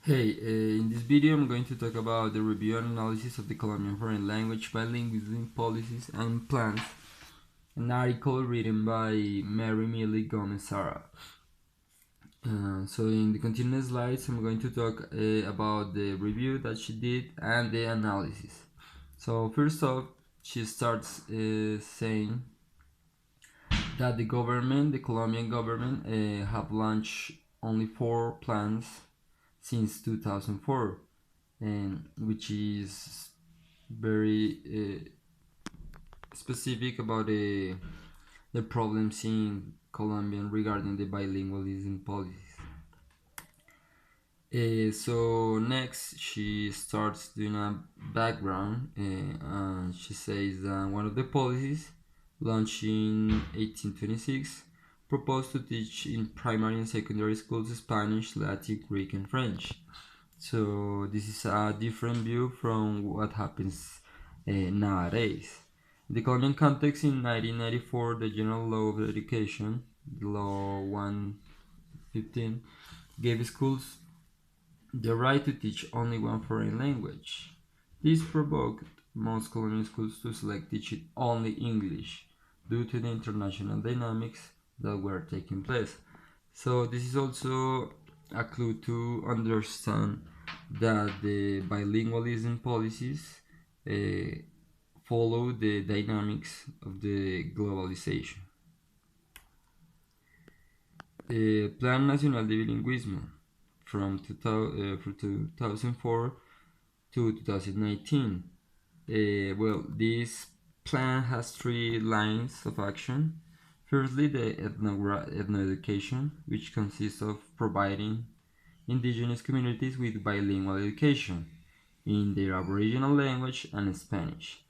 Hey, in this video I'm going to talk about the review and analysis of the Colombian foreign language bilingualism policies and plans, an article written by Mary Millie Gomez Sara. So in the continuous slides I'm going to talk about the review that she did and the analysis. So first off, she starts saying that the Colombian government, have launched only 4 plans since 2004, and which is very specific about the problems in Colombia regarding the bilingualism policies. So next she starts doing a background, and she says that one of the policies launched in 1826 proposed to teach in primary and secondary schools Spanish, Latin, Greek, and French. So this is a different view from what happens nowadays. In the Colombian context, in 1994, the General Law of Education, Law 115, gave schools the right to teach only one foreign language. This provoked most Colombian schools to select teaching only English due to the international dynamics that were taking place. So this is also a clue to understand that the bilingualism policies uh, follow the dynamics of the globalization. Plan Nacional de Bilingüismo from 2004 to 2019. Well, this plan has 3 lines of action. Firstly, the ethno-education, which consists of providing indigenous communities with bilingual education in their Aboriginal language and Spanish.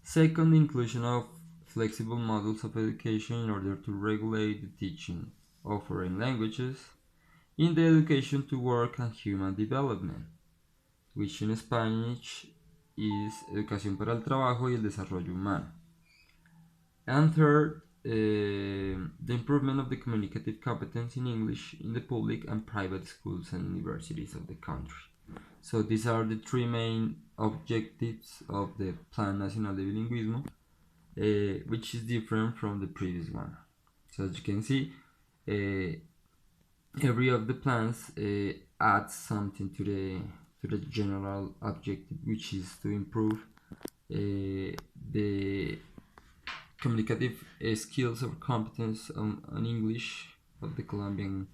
Second, the inclusion of flexible models of education in order to regulate the teaching of foreign languages in the education to work and human development, which in Spanish is Educación para el Trabajo y el Desarrollo Humano. And third, the improvement of the communicative competence in English in the public and private schools and universities of the country. So these are the 3 main objectives of the Plan Nacional de Bilingüismo, which is different from the previous one. So as you can see, every of the plans adds something to the general objective, which is to improve the communicative skills or competence on English of the Colombian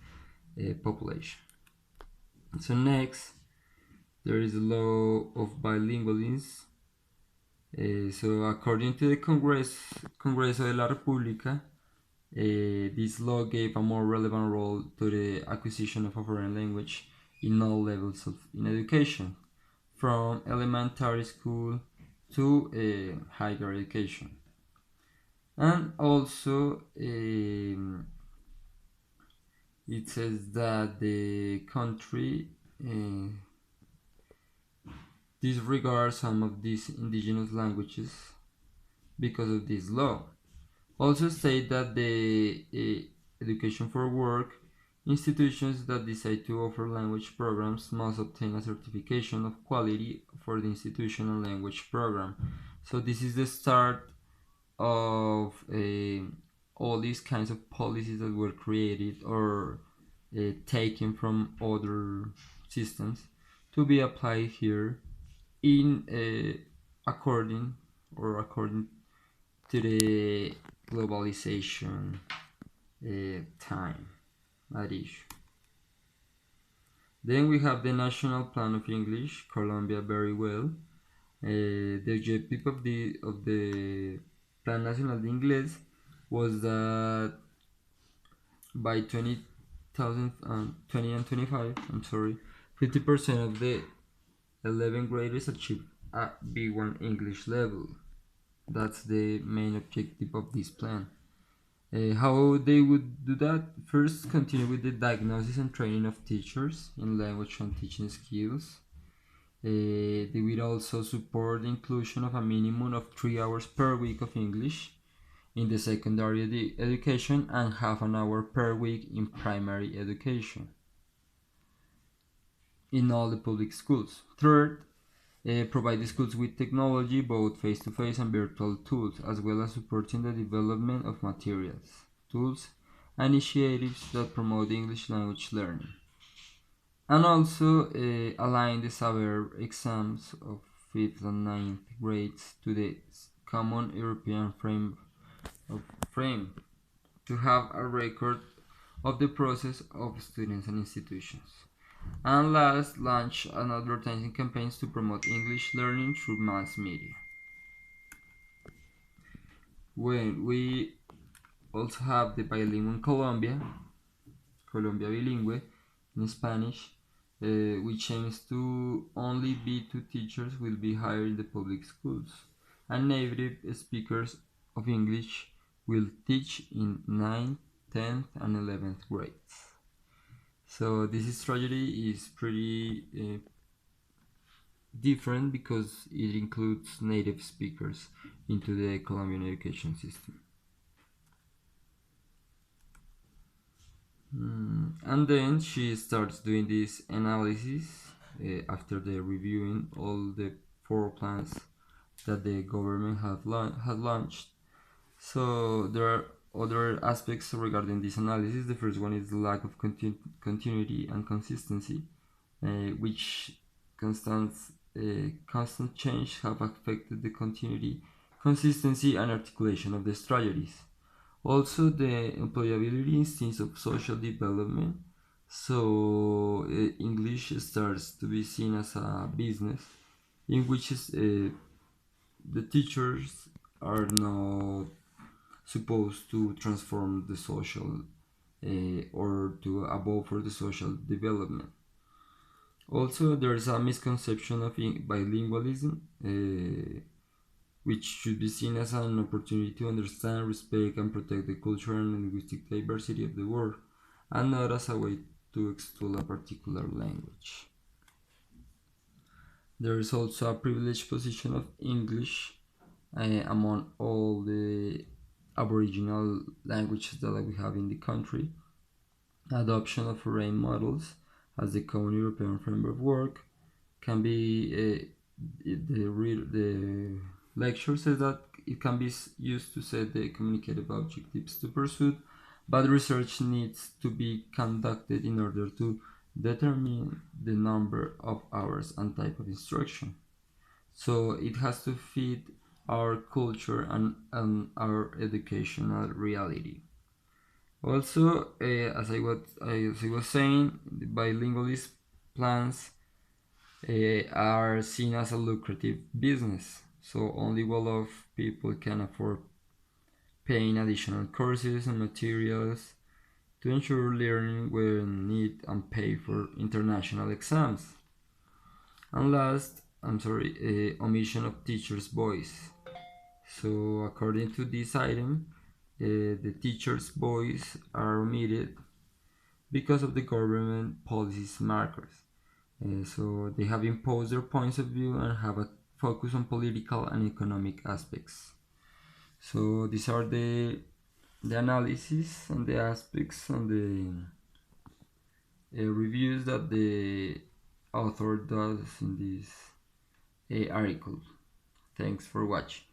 population. So next, there is a law of bilingualism. So according to the Congreso de la República, this law gave a more relevant role to the acquisition of a foreign language in all levels in education, from elementary school to higher education. And also it says that the country disregards some of these indigenous languages because of this law. Also state that the education for work institutions that decide to offer language programs must obtain a certification of quality for the institutional language program. So this is the start of all these kinds of policies that were created or taken from other systems to be applied here in according to the globalization time at issue. Then we have the National Plan of English, Colombia very well. The objective of the Plan Nacional de Inglés was that by 2020 and 25, 50% of the 11th graders achieve a B1 English level. That's the main objective of this plan. How they would do that? First, continue with the diagnosis and training of teachers in language and teaching skills. They will also support the inclusion of a minimum of 3 hours per week of English in the secondary education and half an hour per week in primary education. in all the public schools. Third, provide the schools with technology, both face-to-face and virtual tools, as well as supporting the development of materials, tools, and initiatives that promote English language learning. And also align the severe exams of 5th and ninth grades to the common European frame to have a record of the process of students and institutions. And last, launch an advertising campaigns to promote English learning through mass media. When we also have the bilingual Colombia Bilingüe in Spanish, which aims to only B2 teachers will be hired in the public schools, and native speakers of English will teach in 9th, 10th, and 11th grades. So this strategy is pretty different because it includes native speakers into the Colombian education system. And then she starts doing this analysis after the reviewing all the 4 plans that the government had launched. So there are other aspects regarding this analysis. The first one is the lack of continuity and consistency, which constant change have affected the continuity, consistency, and articulation of the strategies. Also, the employability instincts of social development. So, English starts to be seen as a business in which the teachers are not supposed to transform the social or to above for the social development. Also, there is a misconception of bilingualism, which should be seen as an opportunity to understand, respect, and protect the cultural and linguistic diversity of the world, and not as a way to extol a particular language. There is also a privileged position of English among all the Aboriginal languages that we have in the country. Adoption of foreign models as the common European framework work can be the lecture says that it can be used to set the communicative objectives to pursue, but research needs to be conducted in order to determine the number of hours and type of instruction. So it has to fit our culture and our educational reality. Also, as I was saying, the bilingualist plans are seen as a lucrative business, so only well-off people can afford paying additional courses and materials to ensure learning when need and pay for international exams. And last, omission of teacher's voice. So according to this item, the teacher's voice are omitted because of the government policies markers. So they have imposed their points of view and have a focus on political and economic aspects. So these are the analysis and the aspects and the reviews that the author does in this article. Thanks for watching.